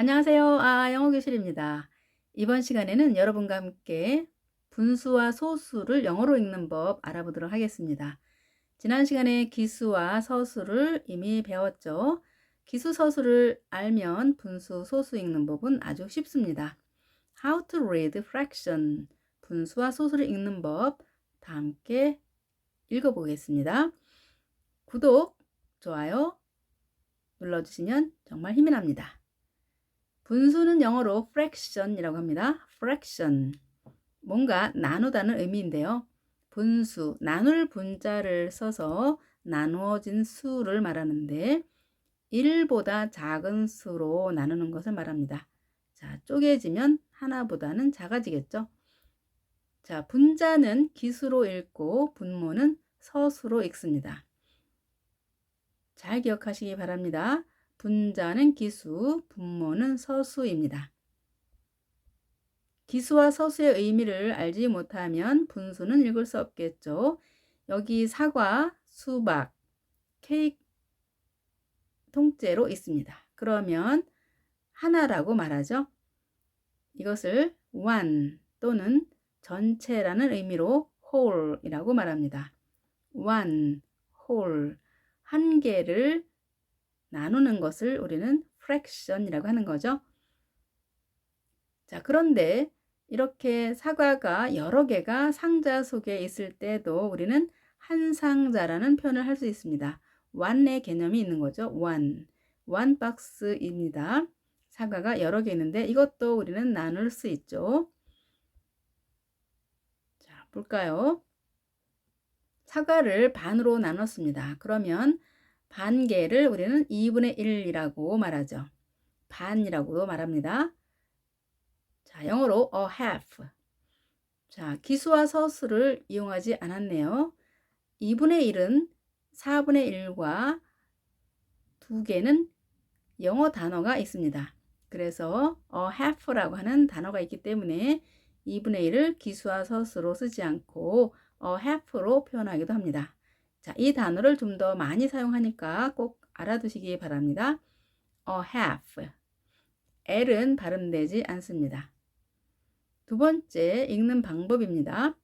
안녕하세요. 영어 교실입니다. 이번 시간에는 여러분과 함께 분수와 소수를 영어로 읽는 법 알아보도록 하겠습니다. 지난 시간에 기수와 서수를 이미 배웠죠. 기수, 서수를 알면 분수, 소수 읽는 법은 아주 쉽습니다. How to read fraction. 분수와 소수를 읽는 법 다 함께 읽어보겠습니다. 구독, 좋아요 눌러주시면 정말 힘이 납니다. 분수는 영어로 fraction이라고 합니다. fraction. 뭔가 나누다는 의미인데요. 분수, 나눌 분자를 써서 나누어진 수를 말하는데 1보다 작은 수로 나누는 것을 말합니다. 자, 쪼개지면 하나보다는 작아지겠죠. 자, 분자는 기수로 읽고 분모는 서수로 읽습니다. 잘 기억하시기 바랍니다. 분자는 기수, 분모는 서수입니다. 기수와 서수의 의미를 알지 못하면 분수는 읽을 수 없겠죠. 여기 사과, 수박, 케이크 통째로 있습니다. 그러면 하나라고 말하죠. 이것을 one 또는 전체라는 의미로 whole이라고 말합니다. one, whole, 한 개를 나누는 것을 우리는 fraction이라고 하는 거죠. 자, 그런데 이렇게 사과가 여러 개가 상자 속에 있을 때도 우리는 한 상자라는 표현을 할 수 있습니다. one의 개념이 있는 거죠. one 박스입니다. 사과가 여러 개 있는데 이것도 우리는 나눌 수 있죠. 자, 볼까요? 사과를 반으로 나눴습니다. 그러면 반 개를 우리는 2분의 1이라고 말하죠. 반이라고도 말합니다. 자, 영어로 a half. 자, 기수와 서수를 이용하지 않았네요. 2분의 1은 4분의 1과 두 개는 영어 단어가 있습니다. 그래서 a half라고 하는 단어가 있기 때문에 2분의 1을 기수와 서수로 쓰지 않고 a half로 표현하기도 합니다. 자, 이 단어를 좀 더 많이 사용하니까 꼭 알아두시기 바랍니다. a half. L은 발음되지 않습니다. 두 번째 읽는 방법입니다.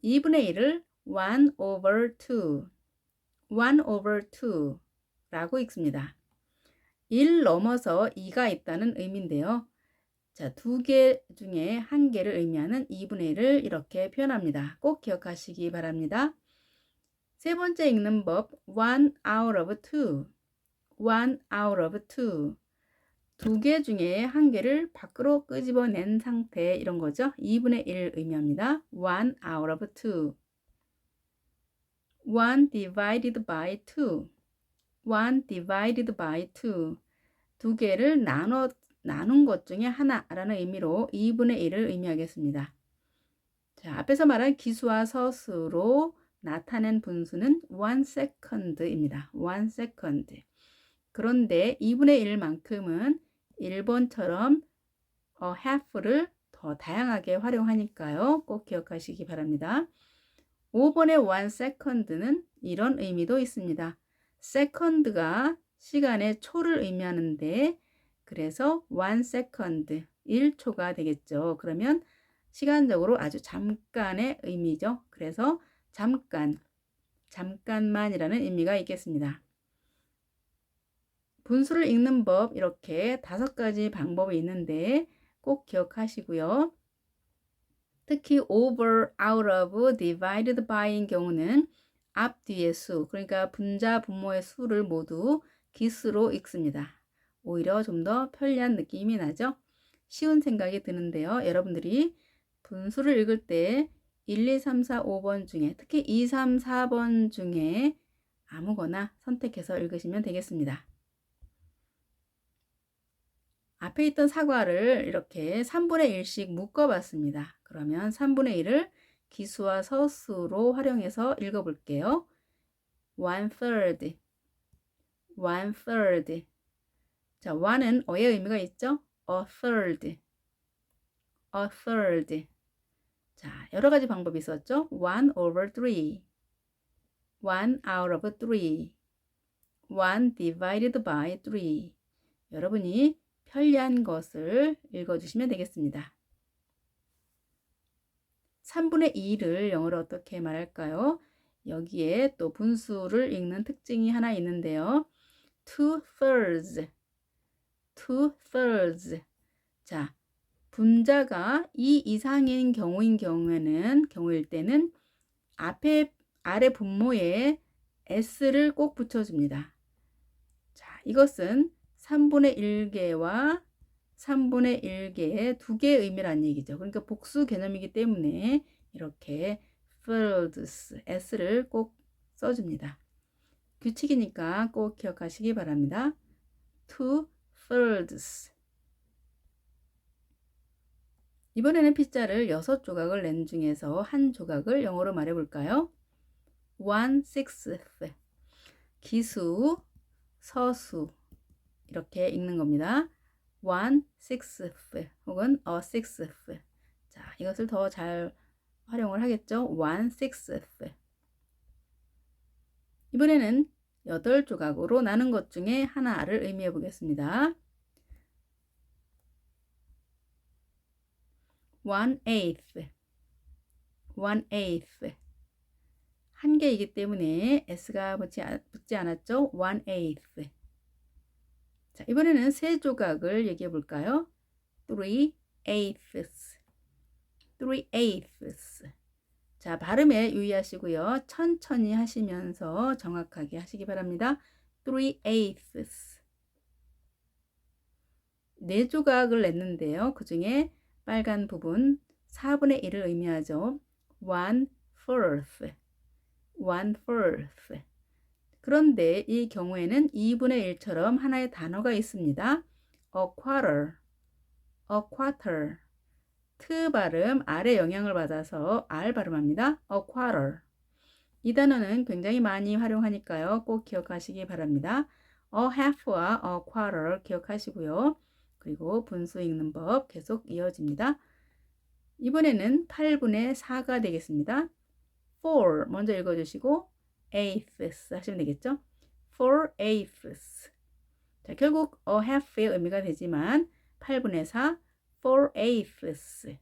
2분의 1을 1 over 2, 1 over 2라고 읽습니다. 1 넘어서 2가 있다는 의미인데요. 자, 두 개 중에 한 개를 의미하는 2분의 1을 이렇게 표현합니다. 꼭 기억하시기 바랍니다. 세 번째 읽는 법, 1 out of 2, 1 out of 2. 두 개 중에 한 개를 밖으로 끄집어낸 상태 이런 거죠. 2분의 1 의미합니다. 1 out of 2. 1 divided by 2. 1 divided by 2. 두 개를 나눈 것 중에 하나라는 의미로 2분의 1을 의미하겠습니다. 자, 앞에서 말한 기수와 서수로 나타낸 분수는 1 second입니다. 1 second. 그런데 2분의 1만큼은 1번처럼 half를 더 다양하게 활용하니까요. 꼭 기억하시기 바랍니다. 5번의 1 second는 이런 의미도 있습니다. second가 시간의 초를 의미하는데 그래서 1 second, 1초가 되겠죠. 그러면 시간적으로 아주 잠깐의 의미죠. 그래서 잠깐만이라는 의미가 있겠습니다. 분수를 읽는 법 이렇게 5가지 방법이 있는데 꼭 기억하시고요. 특히 over, out of, divided by인 경우는 앞뒤의 수, 그러니까 분자, 분모의 수를 모두 기수로 읽습니다. 오히려 좀 더 편리한 느낌이 나죠? 쉬운 생각이 드는데요. 여러분들이 분수를 읽을 때 1, 2, 3, 4, 5번 중에 특히 2, 3, 4번 중에 아무거나 선택해서 읽으시면 되겠습니다. 앞에 있던 사과를 이렇게 3분의 1씩 묶어봤습니다. 그러면 3분의 1을 기수와 서수로 활용해서 읽어볼게요. 1/3, 1/3. 자, 1은 어의 의미가 있죠? a third, a third. 자, 여러 가지 방법이 있었죠? 1 over 3, 1 out of 3, 1 divided by 3. 여러분이 편리한 것을 읽어주시면 되겠습니다. 3분의 2를 영어로 어떻게 말할까요? 여기에 또 분수를 읽는 특징이 하나 있는데요. 2/3 2/3 자, 분자가 2 이상인 경우일 때는 아래 분모에 s를 꼭 붙여줍니다. 자, 이것은 3분의 1개와 3분의 1개의 두 개의 의미라는 얘기죠. 그러니까 복수 개념이기 때문에 이렇게 thirds, s를 꼭 써줍니다. 규칙이니까 꼭 기억하시기 바랍니다. 2/3 이번에는 피자를 6조각을 낸 중에서 한 조각을 영어로 말해볼까요? 1/6 기수, 서수 이렇게 읽는 겁니다. 1/6 혹은 a sixth. 자, 이것을 더 잘 활용을 하겠죠. 1/6 이번에는 8조각으로 나눈 것 중에 하나를 의미해 보겠습니다. 1/8 1/8 한 개이기 때문에 s가 붙지 않았죠. 1/8 자, 이번에는 세 조각을 얘기해 볼까요? 3/8 3/8 자, 발음에 유의하시고요. 천천히 하시면서 정확하게 하시기 바랍니다. 3/8 네 조각을 냈는데요. 그 중에 빨간 부분 4분의 1을 의미하죠. 1/4 1/4 그런데 이 경우에는 2분의 1처럼 하나의 단어가 있습니다. a quarter 트 발음 아래 영향을 받아서 R 발음합니다. a quarter 이 단어는 굉장히 많이 활용하니까요. 꼭 기억하시기 바랍니다. a half와 a quarter 기억하시고요. 그리고 분수 읽는 법 계속 이어집니다. 이번에는 8분의 4가 되겠습니다. 4 먼저 읽어주시고 eighths 하시면 되겠죠. 4/8 자, 결국 a half의 의미가 되지만 8분의 4 4/8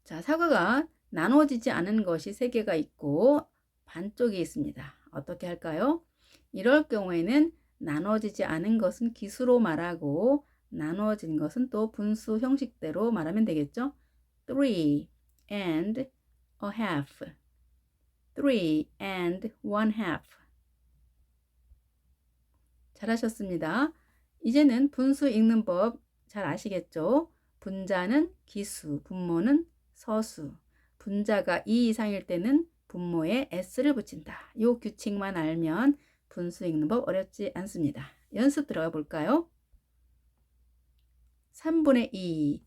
자, 사과가 나눠지지 않은 것이 3개가 있고 반쪽이 있습니다. 어떻게 할까요? 이럴 경우에는 나눠지지 않은 것은 기수로 말하고 나눠진 것은 또 분수 형식대로 말하면 되겠죠. 3 and a half 3 and 1/2 잘하셨습니다. 이제는 분수 읽는 법 잘 아시겠죠? 분자는 기수, 분모는 서수. 분자가 2 이상일 때는 분모에 s를 붙인다. 이 규칙만 알면 분수 읽는 법 어렵지 않습니다. 연습 들어가 볼까요? 3분의 2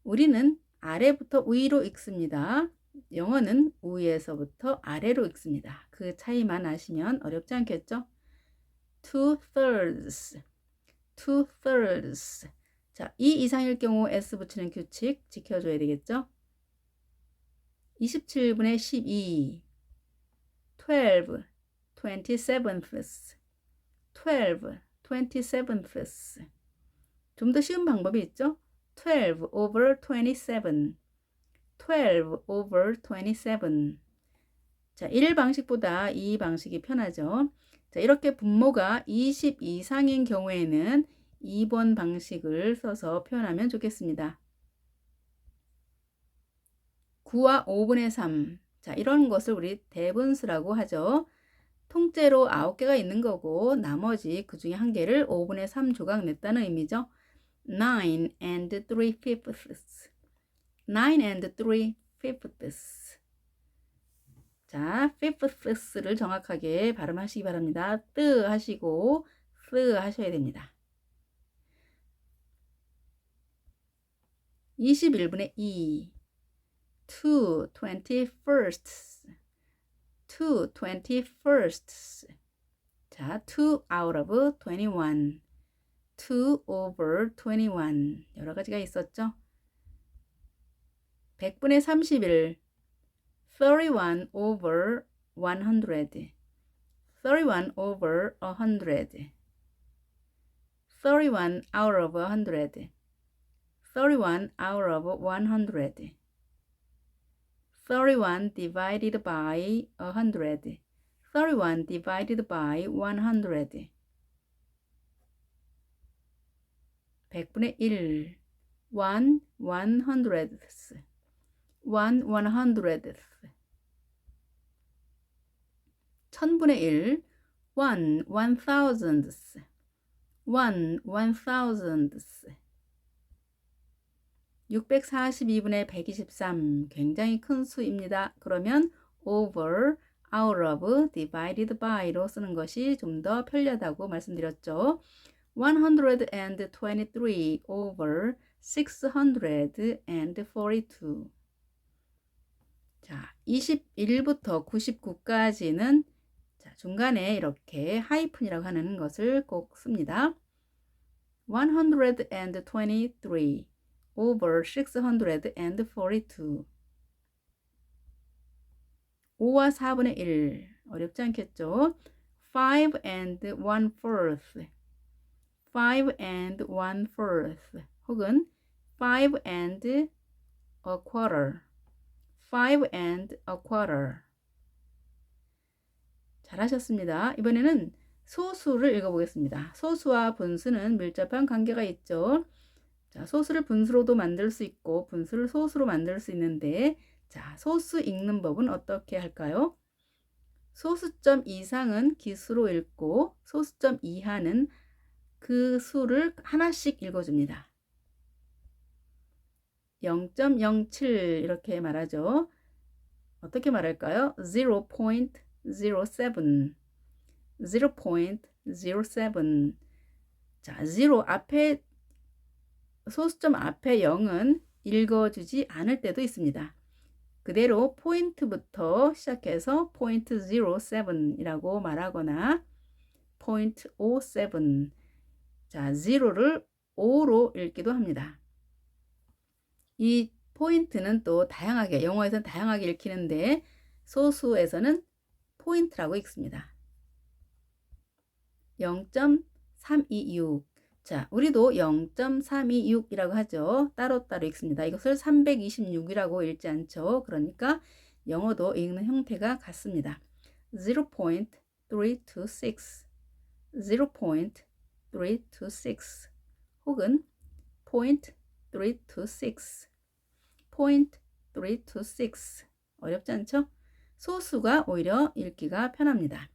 우리는 아래부터 위로 읽습니다. 영어는 위에서부터 아래로 읽습니다. 그 차이만 아시면 어렵지 않겠죠? 2/3 자, 2 이상일 경우 s 붙이는 규칙 지켜줘야 되겠죠? 27분의 12 12 27ths 12 27ths 좀 더 쉬운 방법이 있죠? 12 over 27 12 over 27 자, 1 방식보다 2 방식이 편하죠. 자, 이렇게 분모가 20 이상인 경우에는 2번 방식을 써서 표현하면 좋겠습니다. 9와 5분의 3 자, 이런 것을 우리 대분수라고 하죠. 통째로 9개가 있는 거고 나머지 그 중에 한 개를 5분의 3 조각 냈다는 의미죠. 9 and 3/5 9 and 3/5 자, fifths를 정확하게 발음하시기 바랍니다. 뜨 하시고 쓰 하셔야 됩니다. 21분의 2 2 21sts 2 21sts 자, 2 out of 21 2 over 21 여러 가지가 있었죠. 100분의 31 31 over 100 31 over 100 31 out of 100. 31 out of 100. 31 divided by 100. 31 divided by 100. 100분의 1. 1 100ths. 1 100ths. 1000분의 1. 1 1000ths. 1 1000ths. 642분의 123. 굉장히 큰 수입니다. 그러면 over, out of, divided by로 쓰는 것이 좀 더 편리하다고 말씀드렸죠. 123 over 642. 자, 21부터 99까지는 자, 중간에 이렇게 하이픈이라고 하는 것을 꼭 씁니다. 123 over 642. 5와 4분의 1. 어렵지 않겠죠? 5 and 1/4. 5 and 1/4. 혹은 5 and a quarter. 5 and a quarter. 잘하셨습니다. 이번에는 소수를 읽어보겠습니다. 소수와 분수는 밀접한 관계가 있죠. 자, 소수를 분수로도 만들 수 있고 분수를 소수로 만들 수 있는데 자, 소수 읽는 법은 어떻게 할까요? 소수점 이상은 기수로 읽고 소수점 이하는 그 수를 하나씩 읽어줍니다. 0.07 이렇게 말하죠. 어떻게 말할까요? 0.07 0.07 자, 0 앞에 소수점 앞에 0은 읽어주지 않을 때도 있습니다. 그대로 포인트부터 시작해서 point 07이라고 말하거나 point 07 자, 0를 5로 읽기도 합니다. 이 포인트는 또 다양하게 영어에서는 다양하게 읽히는데 소수에서는 포인트라고 읽습니다. 0.326 자, 우리도 0.326이라고 하죠. 따로따로 읽습니다. 이것을 326이라고 읽지 않죠. 그러니까 영어도 읽는 형태가 같습니다. 0.326 0.326 혹은 .326 .326 어렵지 않죠? 소수가 오히려 읽기가 편합니다.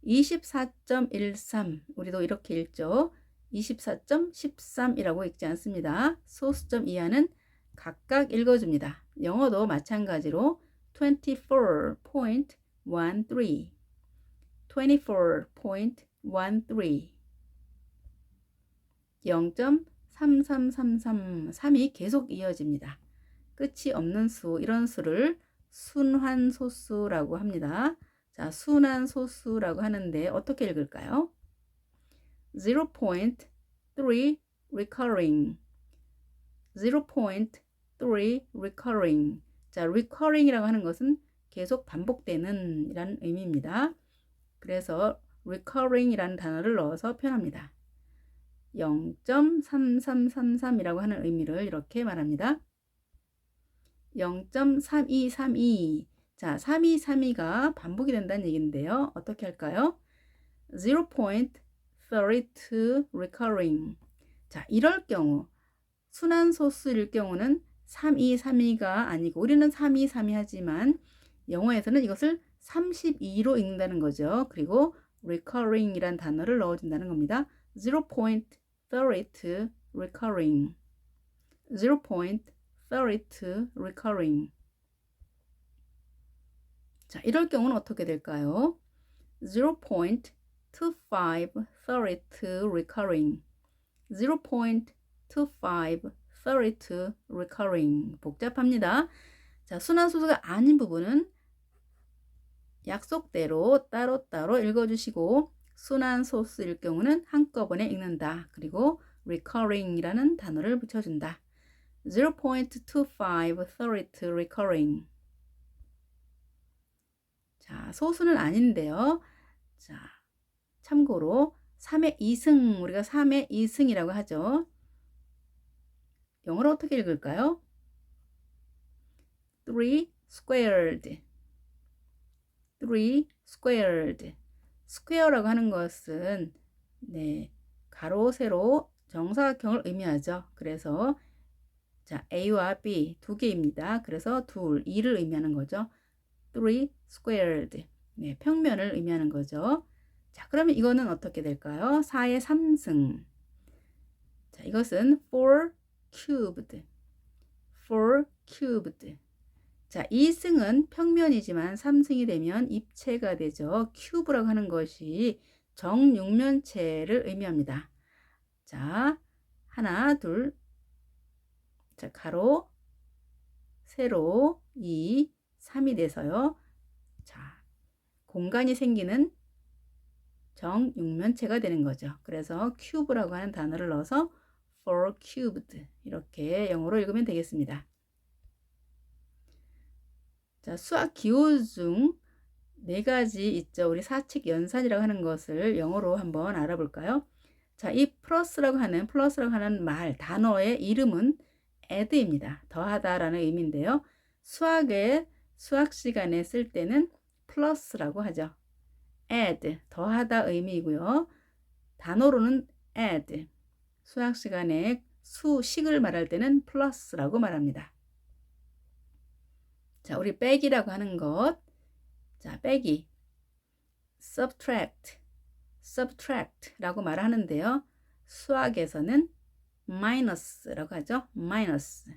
24.13 우리도 이렇게 읽죠. 24.13이라고 읽지 않습니다. 소수점 이하는 각각 읽어줍니다. 영어도 마찬가지로 24.13 24.13 0.3333 3이 계속 이어집니다. 끝이 없는 수, 이런 수를 순환소수라고 합니다. 자, 순환소수라고 하는데 어떻게 읽을까요? 0.3 recurring 0.3 recurring 자, recurring이라고 하는 것은 계속 반복되는 이라는 의미입니다. 그래서 recurring이라는 단어를 넣어서 표현합니다. 0.3333이라고 하는 의미를 이렇게 말합니다. 0.3232 자, 3232가 반복이 된다는 얘기인데요. 어떻게 할까요? 0.32 recurring 자, 이럴 경우 순환소수일 경우는 3232가 아니고 우리는 3232 하지만 영어에서는 이것을 32로 읽는다는 거죠. 그리고 recurring 이란 단어를 넣어준다는 겁니다. 0.32 recurring 0.32 recurring 자, 이럴 경우는 어떻게 될까요? 0.2532 recurring 0.2532 recurring 복잡합니다. 자, 순환소수가 아닌 부분은 약속대로 따로따로 읽어주시고 순환소수일 경우는 한꺼번에 읽는다. 그리고 recurring이라는 단어를 붙여준다. 0.2532 recurring 자, 소수는 아닌데요. 자, 참고로 3의 2승, 우리가 3의 2승이라고 하죠. 영어로 어떻게 읽을까요? 3 squared. 3 squared. 스퀘어라고 하는 것은 네, 가로, 세로, 정사각형을 의미하죠. 그래서 자, A와 B 두 개입니다. 그래서 둘, 2를 의미하는 거죠. 3 squared. 네, 평면을 의미하는 거죠. 자, 그러면 이거는 어떻게 될까요? 4의 3승. 자, 이것은 4 cubed. 4 cubed. 자, 2승은 평면이지만 3승이 되면 입체가 되죠. 큐브라고 하는 것이 정육면체를 의미합니다. 자, 하나, 둘, 자, 가로, 세로, 2, 3이 돼서요. 자, 공간이 생기는 정육면체가 되는 거죠. 그래서 큐브라고 하는 단어를 넣어서 4 cubed 이렇게 영어로 읽으면 되겠습니다. 자, 수학 기호 중 네 가지 있죠. 우리 사칙 연산이라고 하는 것을 영어로 한번 알아볼까요? 자, 이 플러스라고 하는 말, 단어의 이름은 add입니다. 더하다라는 의미인데요. 수학 시간에 쓸 때는 플러스라고 하죠. add, 더하다 의미이고요. 단어로는 add, 수학 시간에 수식을 말할 때는 플러스라고 말합니다. 자, 우리 빼기라고 하는 것. 자, 빼기. subtract라고 말하는데요. 수학에서는 minus라고 하죠. minus.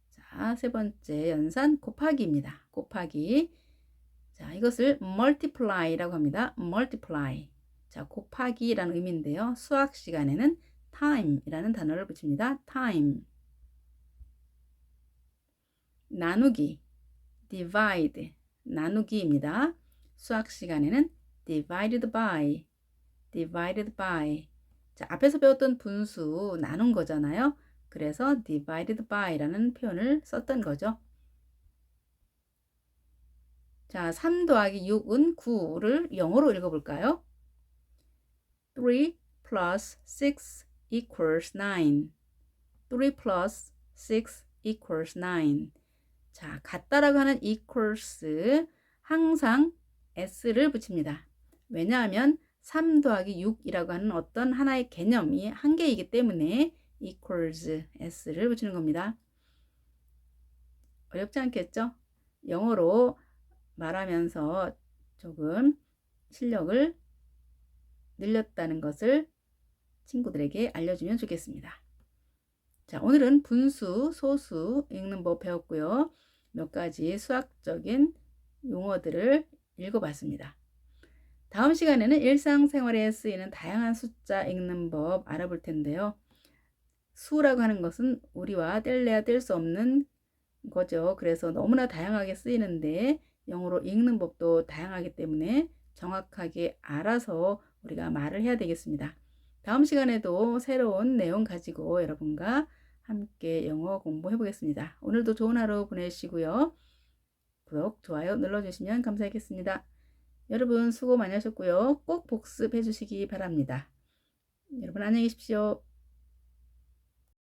자, 세 번째 연산 곱하기입니다. 곱하기. 자, 이것을 multiply라고 합니다. multiply. 자, 곱하기라는 의미인데요. 수학 시간에는 time이라는 단어를 붙입니다. time. 나누기. divide. 나누기입니다. 수학 시간에는 divided by. 자, 앞에서 배웠던 분수 나눈 거잖아요. 그래서 divided by라는 표현을 썼던 거죠. 자, 3 더하기 6은 9를 영어로 읽어볼까요? 3 plus 6 equals 9. 3 plus 6 equals 9. 자, 같다라고 하는 equals 항상 s를 붙입니다. 왜냐하면 3 더하기 6이라고 하는 어떤 하나의 개념이 한 개이기 때문에 equals s를 붙이는 겁니다. 어렵지 않겠죠? 영어로 말하면서 조금 실력을 늘렸다는 것을 친구들에게 알려주면 좋겠습니다. 자, 오늘은 분수, 소수 읽는 법 배웠고요. 몇 가지 수학적인 용어들을 읽어봤습니다. 다음 시간에는 일상생활에 쓰이는 다양한 숫자 읽는 법 알아볼 텐데요. 수라고 하는 것은 우리와 뗄래야 뗄 수 없는 거죠. 그래서 너무나 다양하게 쓰이는데 영어로 읽는 법도 다양하기 때문에 정확하게 알아서 우리가 말을 해야 되겠습니다. 다음 시간에도 새로운 내용 가지고 여러분과 함께 영어 공부해 보겠습니다. 오늘도 좋은 하루 보내시고요. 구독, 좋아요 눌러주시면 감사하겠습니다. 여러분 수고 많이 하셨고요. 꼭 복습해 주시기 바랍니다. 여러분 안녕히 계십시오.